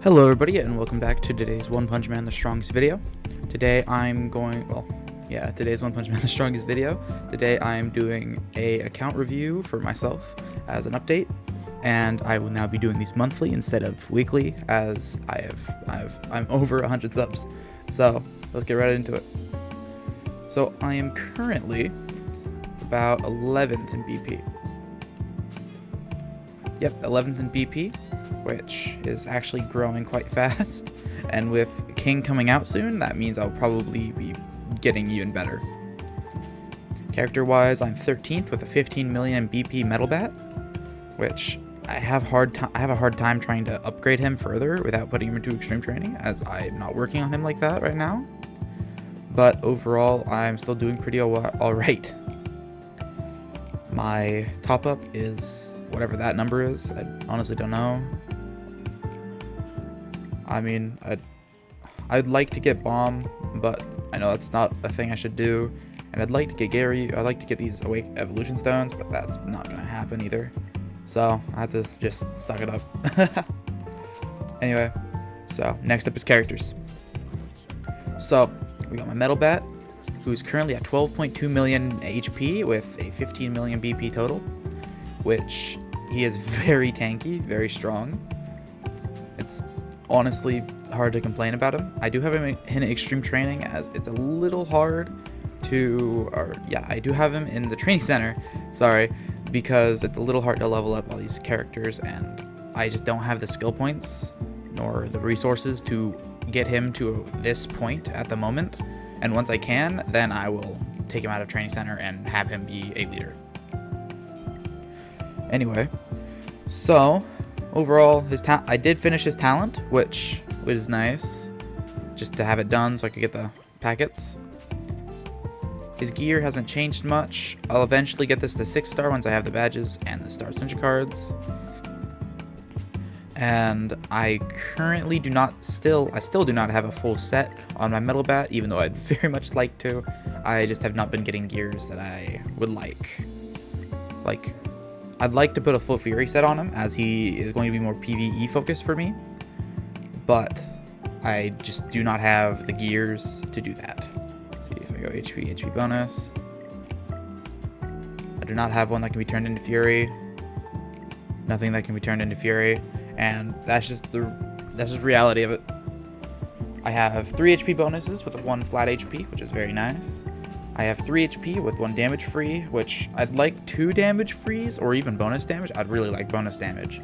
Hello everybody and welcome back to today's One Punch Man the Strongest video. Today I'm going, today's One Punch Man the Strongest video. Today I'm doing a account review for myself as an update, and I will now be doing these monthly instead of weekly as I'm over 100 subs. So let's get right into it. So I am currently about 11th in BP. Yep, 11th in BP. Which is actually growing quite fast, and with King coming out soon, that means I'll probably be getting even better. Character-wise, I'm 13th with a 15 million BP Metalbat, which I have a hard time trying to upgrade him further without putting him into extreme training, as I'm not working on him like that right now. But overall, I'm still doing pretty alright. My top-up is whatever that number is. I honestly don't know. I mean, I'd like to get Bomb, but I know that's not a thing I should do. And I'd like to get Gary. I'd like to get these Awake Evolution Stones, but that's not going to happen either. So I have to just suck it up. Anyway, so next up is characters. So we got my Metalbat, who's currently at 12.2 million HP with a 15 million BP total, which he is very tanky, very strong. It's honestly hard to complain about him. I do have him in extreme training, as it's a little hard to, I do have him in the training center, sorry, because it's a little hard to level up all these characters, and I just don't have the skill points nor the resources to get him to this point at the moment. And once I can, then I will take him out of training center and have him be a leader. Anyway, so overall, I did finish his talent, which was nice, just to have it done so I could get the packets. His gear hasn't changed much. I'll eventually get this to 6-star once I have the badges and the Star Ninja cards. And I currently still do not have a full set on my Metalbat, even though I'd very much like to. I just have not been getting gears that I would like. I'd like to put a full Fury set on him, as he is going to be more PvE focused for me, but I just do not have the gears to do that. Let's see if I go HP bonus. I do not have one that can be turned into Fury. Nothing that can be turned into Fury, and that's just reality of it. I have 3 HP bonuses with 1 flat HP, which is very nice. I have 3 HP with 1 damage free, which I'd like 2 damage frees or even bonus damage. I'd really like bonus damage,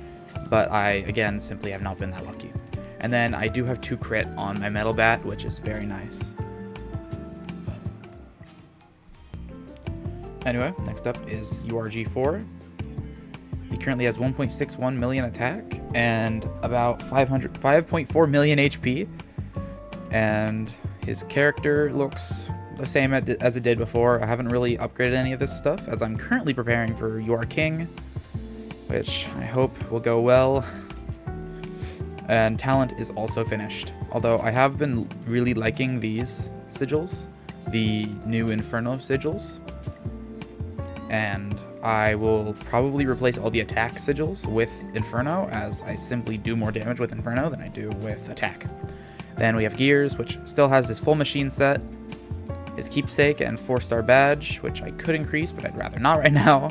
but I, again, simply have not been that lucky. And then I do have 2 crit on my Metalbat, which is very nice. Anyway, next up is URG4. He currently has 1.61 million attack and about 5.4 million HP. And his character looks the same as it did before. I haven't really upgraded any of this stuff, as I'm currently preparing for You Are King, which I hope will go well. And talent is also finished, although I have been really liking these sigils, the new Inferno sigils, and I will probably replace all the attack sigils with Inferno, as I simply do more damage with Inferno than I do with attack. Then we have Gears, which still has his full machine set, his keepsake and 4-star badge, which I could increase, but I'd rather not right now.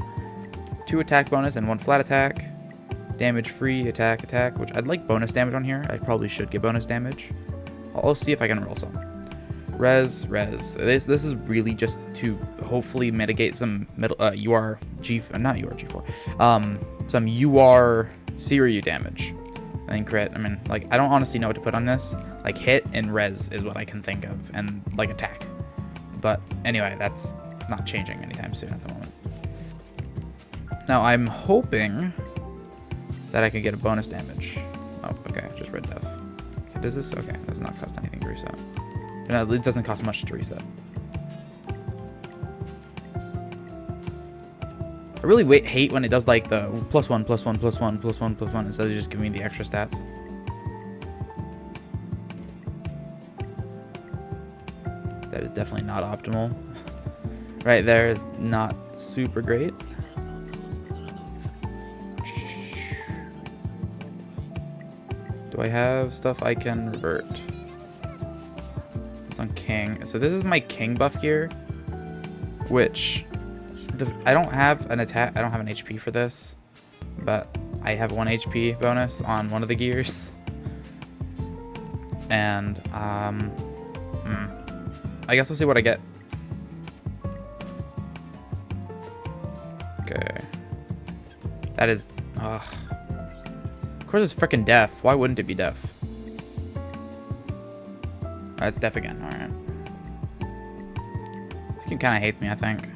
2 attack bonus and 1 flat attack. Damage free attack, which I'd like bonus damage on here. I probably should get bonus damage. I'll see if I can roll some. Res. This is really just to hopefully mitigate some some UR Siryu damage. And crit. I mean, I don't honestly know what to put on this. Hit and res is what I can think of, and attack. But anyway, that's not changing anytime soon at the moment. Now I'm hoping that I could get a bonus damage. Oh, okay, just red def. Okay, does this? Okay, does not cost anything to reset. No, it doesn't cost much to reset. I really hate when it does the +1/+1/+1/+1/+1 instead of just giving me the extra stats. That is definitely not optimal. Right there is not super great. Do I have stuff I can revert? It's on King. So this is my King buff gear, which I don't have an attack. I don't have an HP for this, but I have 1 HP bonus on one of the gears. And I guess we'll see what I get. Okay. That is, of course it's freaking deaf. Why wouldn't it be deaf? Oh, it's deaf again. Alright. This game kind of hates me, I think.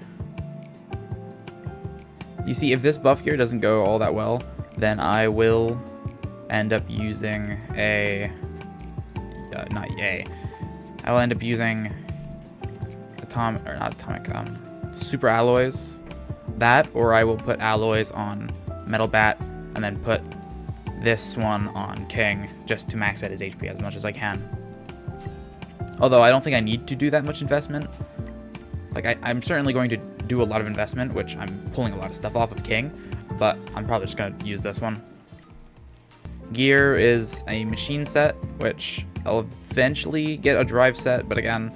You see, if this buff gear doesn't go all that well, then I will end up using I will end up using super alloys. That, or I will put alloys on Metalbat and then put this one on King just to max out his HP as much as I can. Although I don't think I need to do that much investment. Like I'm certainly going to do a lot of investment, which I'm pulling a lot of stuff off of King, but I'm probably just going to use this one. Gear is a machine set, which I'll eventually get a drive set, but again,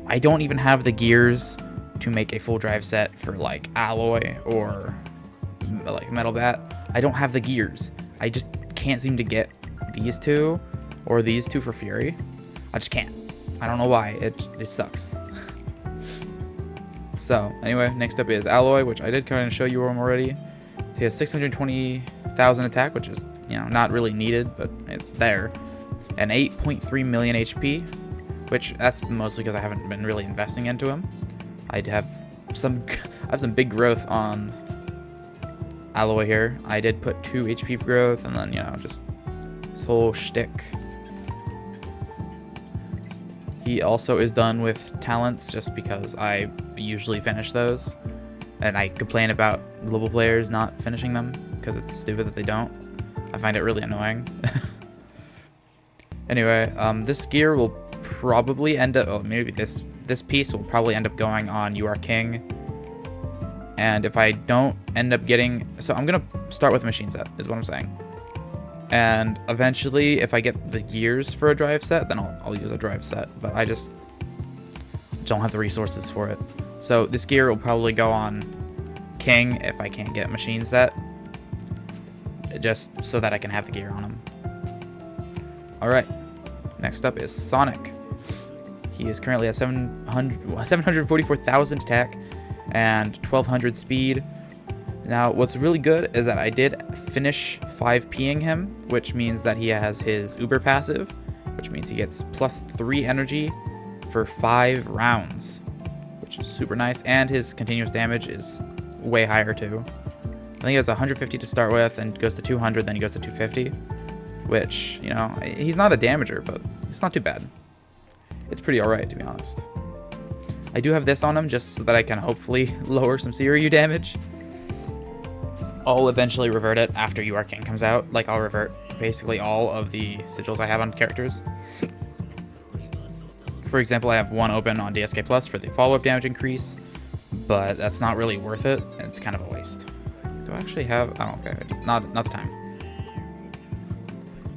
I don't even have the gears to make a full drive set for like alloy or like Metalbat. I don't have the gears. I just can't seem to get these two or these two for Fury. I just can't. I don't know why. It sucks. So anyway, next up is alloy, which I did kind of show you already. He has 620,000 attack, which is, you know, not really needed, but it's there. And 8.3 million HP, which that's mostly because I haven't been really investing into him. I have some big growth on alloy here. I did put 2 HP for growth, and then, you know, just this whole shtick. He also is done with talents just because I usually finish those, and I complain about global players not finishing them because it's stupid that they don't. I find it really annoying. Anyway, this gear will probably end up, maybe this piece will probably end up going on You Are King. And if I don't end up getting, so I'm gonna start with a machine set, is what I'm saying. And eventually, if I get the gears for a drive set, then I'll use a drive set. But I just don't have the resources for it. So this gear will probably go on King if I can't get machine set, just so that I can have the gear on him. Alright, next up is Sonic. He is currently at 744,000 attack and 1,200 speed. Now, what's really good is that I did finish 5P'ing him, which means that he has his Uber passive, which means he gets +3 energy for 5 rounds, which is super nice, and his continuous damage is way higher too. I think it's 150 to start with, and goes to 200, then he goes to 250, which, you know, he's not a damager, but it's not too bad. It's pretty alright, to be honest. I do have this on him just so that I can hopefully lower some Seiryu damage. I'll eventually revert it after You Are King comes out. Like, I'll revert basically all of the sigils I have on characters. For example, I have one open on DSK Plus for the follow-up damage increase, but that's not really worth it. It's kind of a waste. Do I actually have... Oh, okay. Not the time.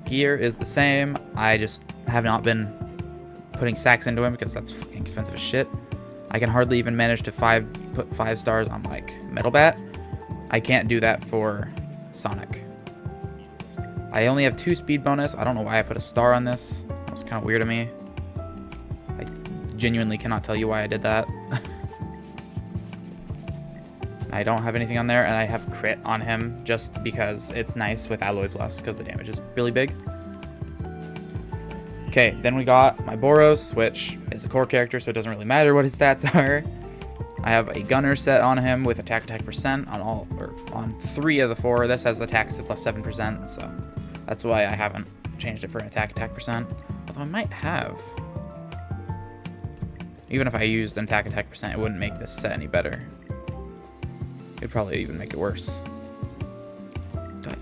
Gear is the same. I just have not been putting stacks into him because that's fucking expensive as shit. I can hardly even manage to put 5 stars on, like, Metalbat. I can't do that for Sonic. I only have 2 speed bonus. I don't know why I put a star on this. That was kind of weird to me. I genuinely cannot tell you why I did that. I don't have anything on there, and I have crit on him just because it's nice with Alloy Plus because the damage is really big. Okay, then we got my Boros, which is a core character, so it doesn't really matter what his stats are. I have a gunner set on him with attack percent on 3 of the 4. This has attacks of +7%, so that's why I haven't changed it for an attack percent. Although I might have. Even if I used an attack percent, it wouldn't make this set any better. It'd probably even make it worse.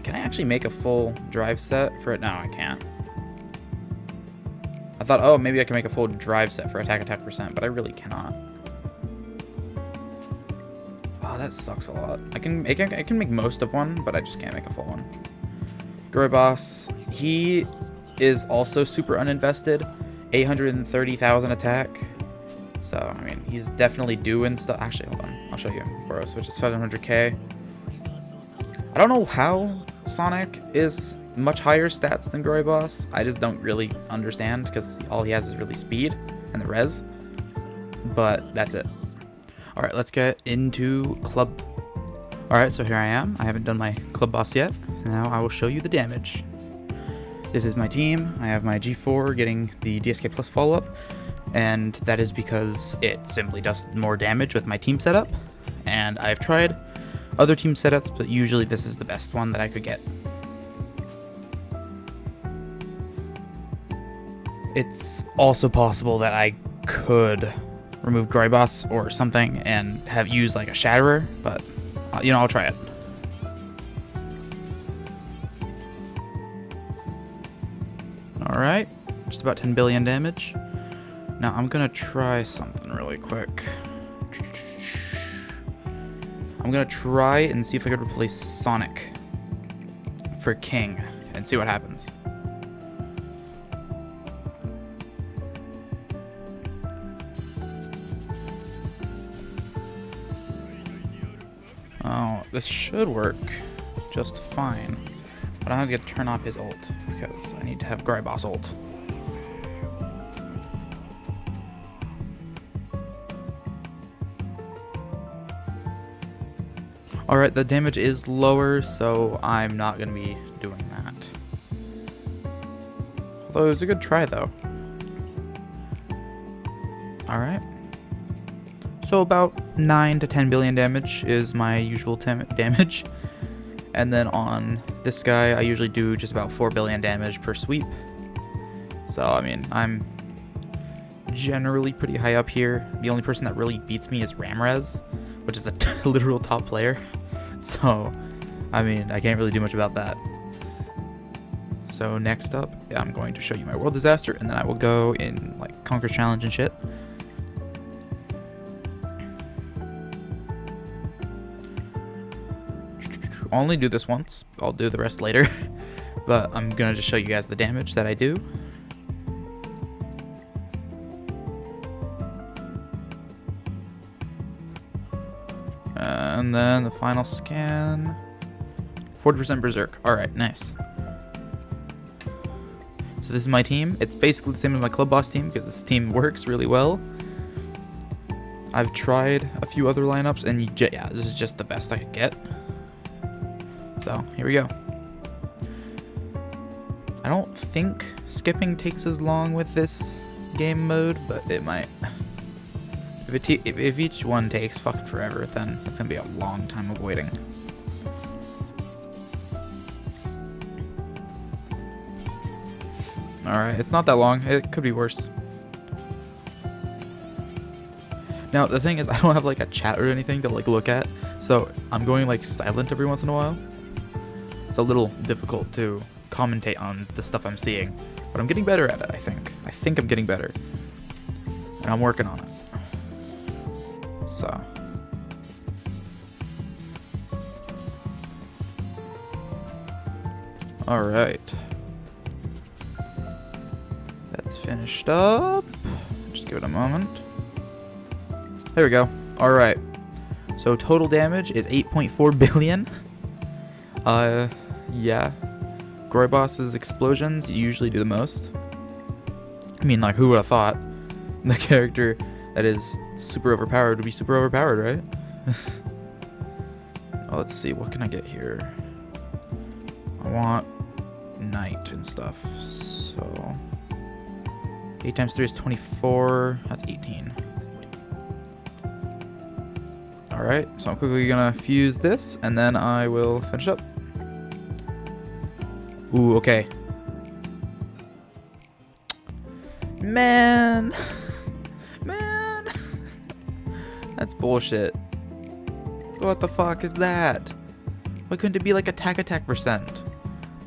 Can I actually make a full drive set for it? No, I can't. I thought, oh, maybe I can make a full drive set for attack percent, but I really cannot. Oh, that sucks a lot. I can make most of one, but I just can't make a full one. Boss, he is also super uninvested, 830,000 attack. So, I mean, he's definitely doing stuff. Actually, hold on. I'll show you. Boros, which is 700k. I don't know how Sonic is much higher stats than Boss. I just don't really understand because all he has is really speed and the res. But that's it. Alright, let's get into Club. Alright, so here I am. I haven't done my Club Boss yet. Now I will show you the damage. This is my team. I have my G4 getting the DSK Plus follow-up. And that is because it simply does more damage with my team setup. And I've tried other team setups, but usually this is the best one that I could get. It's also possible that I could remove Boss or something and have used like a Shatterer, but you know, I'll try it. Alright, just about 10 billion damage. Now I'm gonna try something really quick. I'm gonna try and see if I could replace Sonic for King and see what happens. Oh, this should work just fine. But I have to turn off his ult because I need to have Boss ult. Alright, the damage is lower, so I'm not going to be doing that. Although it was a good try, though. Alright. So about 9 to 10 billion damage is my usual damage. And then on this guy, I usually do just about 4 billion damage per sweep. So, I mean, I'm generally pretty high up here. The only person that really beats me is Ramrez, which is the literal top player. So, I mean, I can't really do much about that. So next up, I'm going to show you my World Disaster, and then I will go in, like, Conquer Challenge and shit. I'll only do this once. I'll do the rest later. But I'm going to just show you guys the damage that I do. And then the final scan. 40% Berserk. Alright, nice. So this is my team. It's basically the same as my Club Boss team because this team works really well. I've tried a few other lineups and yeah, this is just the best I could get. So here we go. I don't think skipping takes as long with this game mode, but it might. If each one takes fucking forever, then it's gonna be a long time of waiting. Alright, it's not that long. It could be worse. Now, the thing is, I don't have like a chat or anything to like look at, so I'm going like silent every once in a while. It's a little difficult to commentate on the stuff I'm seeing, but I'm getting better at it, I think. I think I'm getting better, and I'm working on it. So. Alright. That's finished up. Just give it a moment. There we go. Alright. So total damage is 8.4 billion. Yeah. Boss's explosions usually do the most. I mean, like, who would have thought the character that is super overpowered would be super overpowered, right? Oh, let's see. What can I get here? I want Knight and stuff. So 8 times 3 is 24. That's 18. Alright, so I'm quickly gonna fuse this, and then I will finish up. Ooh, okay. Man! Man! That's bullshit. What the fuck is that? Why couldn't it be like attack percent?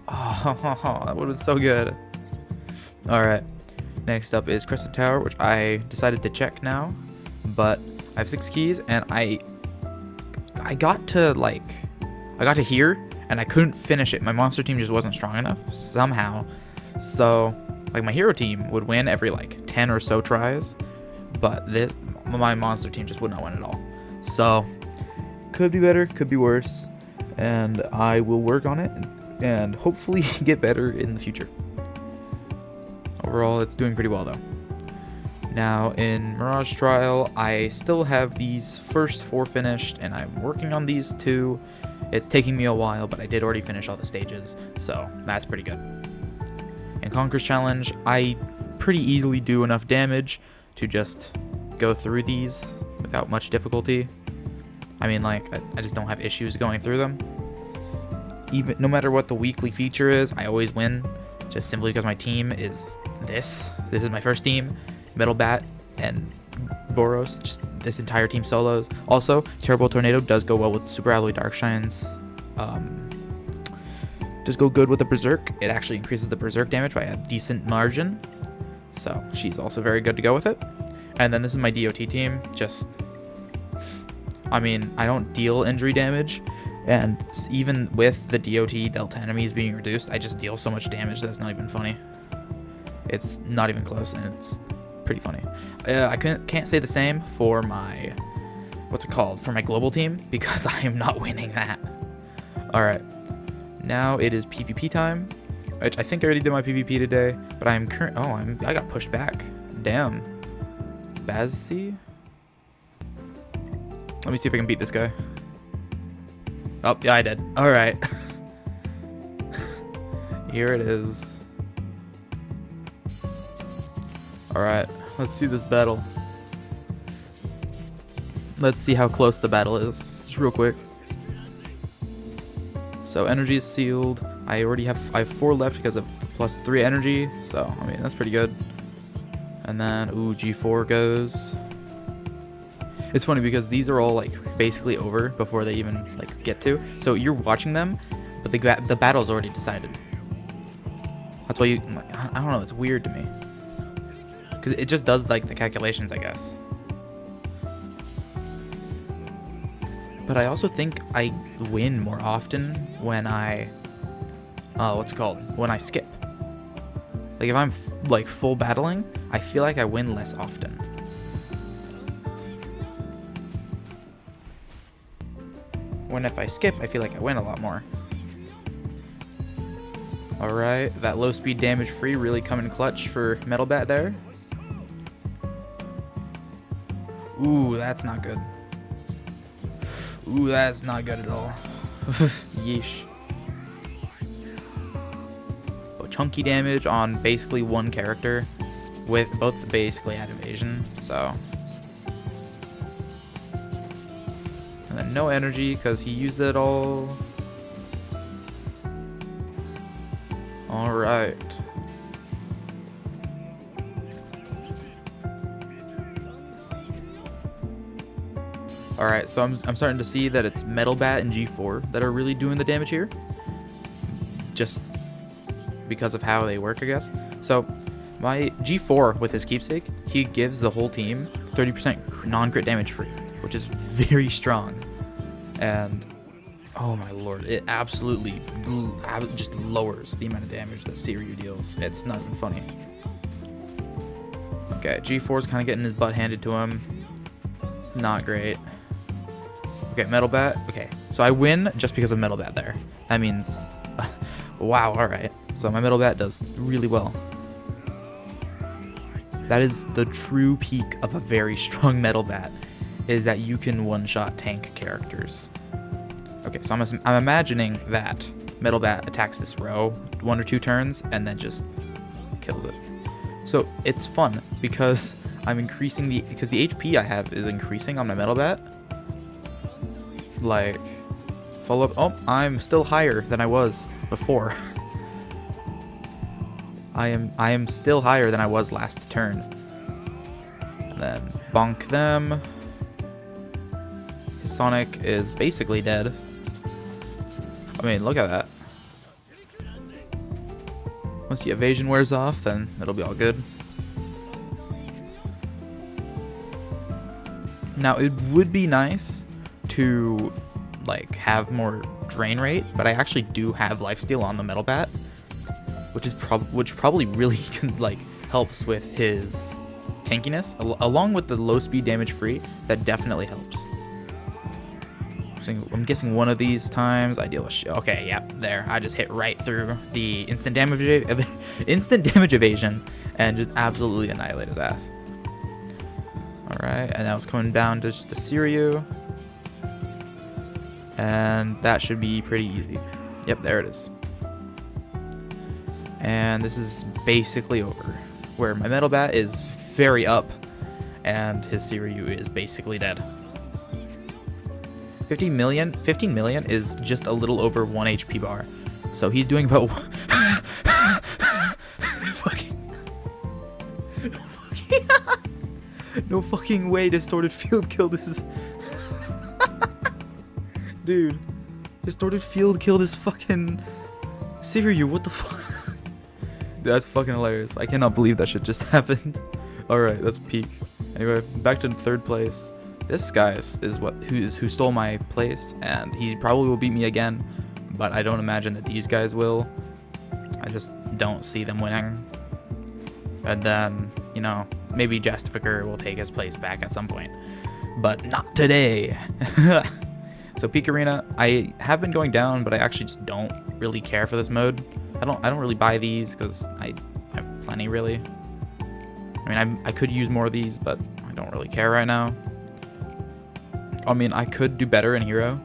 Oh, that would have been so good. Alright. Next up is Crescent Tower, which I decided to check now. But I have 6 keys, and I got to here, and I couldn't finish it. My monster team just wasn't strong enough. Somehow, So, like, my hero team would win every, like, 10 or so tries, but my monster team just would not win at all. So, could be better, could be worse, and I will work on it and hopefully get better in the future. Overall, it's doing pretty well, though. Now, in Mirage Trial, I still have these first 4 finished, and I'm working on these 2. It's taking me a while, but I did already finish all the stages, so that's pretty good. In Conquer's Challenge, I pretty easily do enough damage to just go through these without much difficulty. I mean, like, I just don't have issues going through them. Even no matter what the weekly feature is, I always win, just simply because my team is this. This is my first team. Metalbat and Boros, just this entire team solos. Also, Terrible Tornado does go well with Super Alloy Darkshines. Does go good with the Berserk. It actually increases the Berserk damage by a decent margin. So she's also very good to go with it. And then this is my DOT team. Just, I mean, I don't deal injury damage. And even with the DOT Delta enemies being reduced, I just deal so much damage that's not even funny. It's not even close, and it's pretty funny. I can't say the same for my, what's it called, for my global team, because I am not winning that. Alright, now it is PvP time, which I think I already did my PvP today, but I got pushed back. Damn. Bazzy? Let me see if I can beat this guy. Oh, yeah, I did. Alright. Here it is. Alright, let's see this battle. Let's see how close the battle is. Just real quick. So energy is sealed. I have 4 left because of +3 energy. So, I mean, that's pretty good. And then, ooh, G4 goes. It's funny because these are all, like, basically over before they even, like, get to. So you're watching them, but the battle's already decided. That's why I don't know, it's weird to me. Because it just does, like, the calculations, I guess. But I also think I win more often when I, when I skip. Like, if I'm, like, full battling, I feel like I win less often. When if I skip, I feel like I win a lot more. Alright, that low speed damage free really coming clutch for Metalbat there. Ooh, that's not good. Ooh, that's not good at all. Yeesh. But chunky damage on basically one character, with both basically at evasion, so. And then no energy because he used it all. Alright. Alright, so I'm starting to see that it's Metalbat and G4 that are really doing the damage here. Just because of how they work, I guess. So, my G4 with his keepsake, he gives the whole team 30% non-crit damage free, which is very strong. And, oh my lord, it absolutely just lowers the amount of damage that Seiryu deals. It's not even funny. Okay, G4's kind of getting his butt handed to him. It's not great. Okay, Metalbat. Okay, so I win just because of Metalbat there. That means, wow, alright. So my Metalbat does really well. That is the true peak of a very strong Metalbat, is that you can one-shot tank characters. Okay, so I'm imagining that Metalbat attacks this row 1 or 2 turns and then just kills it. So it's fun because I'm increasing because the HP I have is increasing on my Metalbat. Like, follow up. Oh, I'm still higher than I was before. I am still higher than I was last turn. And then bonk them. His Sonic is basically dead. I mean, look at that. Once the evasion wears off, then it'll be all good. Now, it would be nice to, like, have more drain rate, but I actually do have lifesteal on the Metalbat. which probably really like helps with his tankiness, along with the low speed damage free. That definitely helps. So I'm guessing one of these times I deal with okay, yeah, there. I just hit right through the instant damage evasion and just absolutely annihilate his ass. All right, and now it's coming down to just a Siryu, and that should be pretty easy. Yep, there it is. And this is basically over, where my Metalbat is very up, and his Siryu is basically dead. 15 million is just a little over 1 HP bar. So he's doing about no fucking way Distorted Field Kill this. Dude, Distorted Field Kill this fucking Siryu, what the fuck? That's fucking hilarious. I cannot believe that shit just happened. Alright, that's peak. Anyway, back to 3rd place. This guy is who stole my place, and he probably will beat me again, but I don't imagine that these guys will. I just don't see them winning. And then, you know, maybe Justifier will take his place back at some point, but not today. So Peak Arena, I have been going down, but I actually just don't really care for this mode. I don't really buy these because I have plenty, really. I mean, I could use more of these, but I don't really care right now. I mean, I could do better in Hero,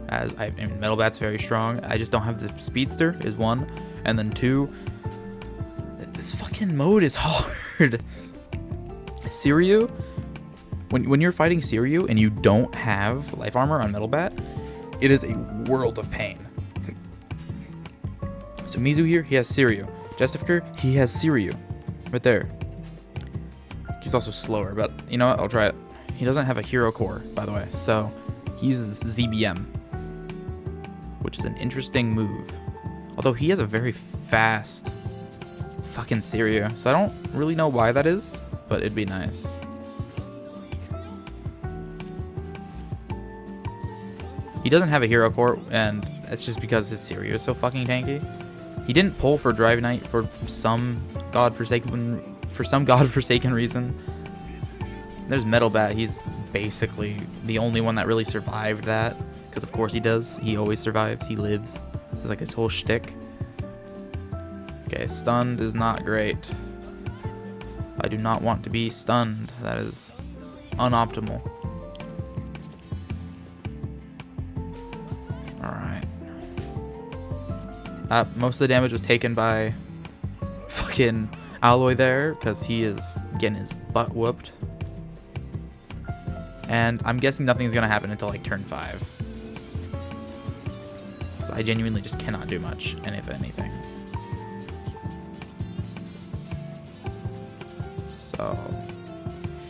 as I mean, Metalbat's very strong. I just don't have the Speedster, is 1, and then 2, this fucking mode is hard. Siryu, when you're fighting Siryu and you don't have life armor on Metalbat, it is a world of pain. So Mizu here, he has Siryu. Justifier, he has Siryu, right there. He's also slower, but you know what? I'll try it. He doesn't have a hero core, by the way, so he uses ZBM, which is an interesting move. Although he has a very fast fucking Siryu, so I don't really know why that is, but it'd be nice. He doesn't have a hero core, and that's just because his Siryu is so fucking tanky. He didn't pull for Drive Knight for some godforsaken reason. There's Metalbat. He's basically the only one that really survived that, because of course he does. He always survives. He lives. This is like his whole shtick. Okay, stunned is not great. I do not want to be stunned. That is unoptimal. Alright. Most of the damage was taken by fucking Alloy there, because he is getting his butt whooped. And I'm guessing nothing's going to happen until like turn 5. So I genuinely just cannot do much, and if anything. So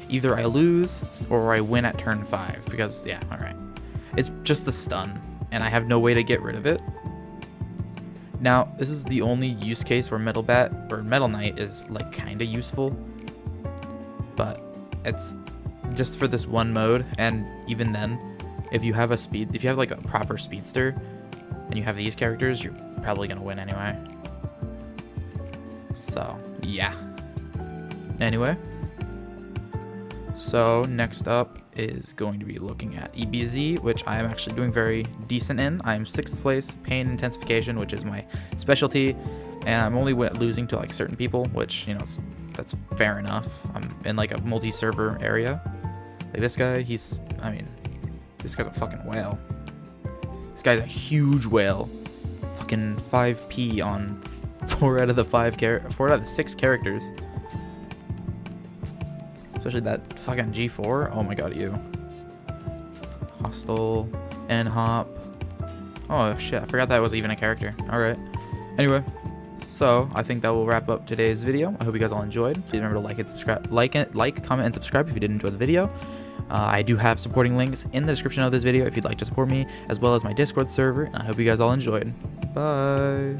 either I lose or I win at turn 5, because, yeah, alright. It's just the stun, and I have no way to get rid of it. Now, this is the only use case where Metalbat or Metal Knight is like kind of useful, but it's just for this one mode. And even then, if you have like a proper speedster and you have these characters, you're probably gonna win anyway. So yeah. Anyway, so next up is going to be looking at EBZ, which I am actually doing very decent in. I am 6th place, Pain Intensification, which is my specialty, and I'm only losing to like certain people, which, you know, that's fair enough. I'm in like a multi-server area. Like this guy, this guy's a fucking whale. This guy's a huge whale. Fucking 5P on 4 out of the 6 characters. Especially that fucking G4. Oh my god, you. Hostile. N-Hop. Oh shit, I forgot that was even a character. Alright. Anyway, so I think that will wrap up today's video. I hope you guys all enjoyed. Please remember to like and subscribe. Like, comment, and subscribe if you did enjoy the video. I do have supporting links in the description of this video if you'd like to support me, as well as my Discord server. And I hope you guys all enjoyed. Bye.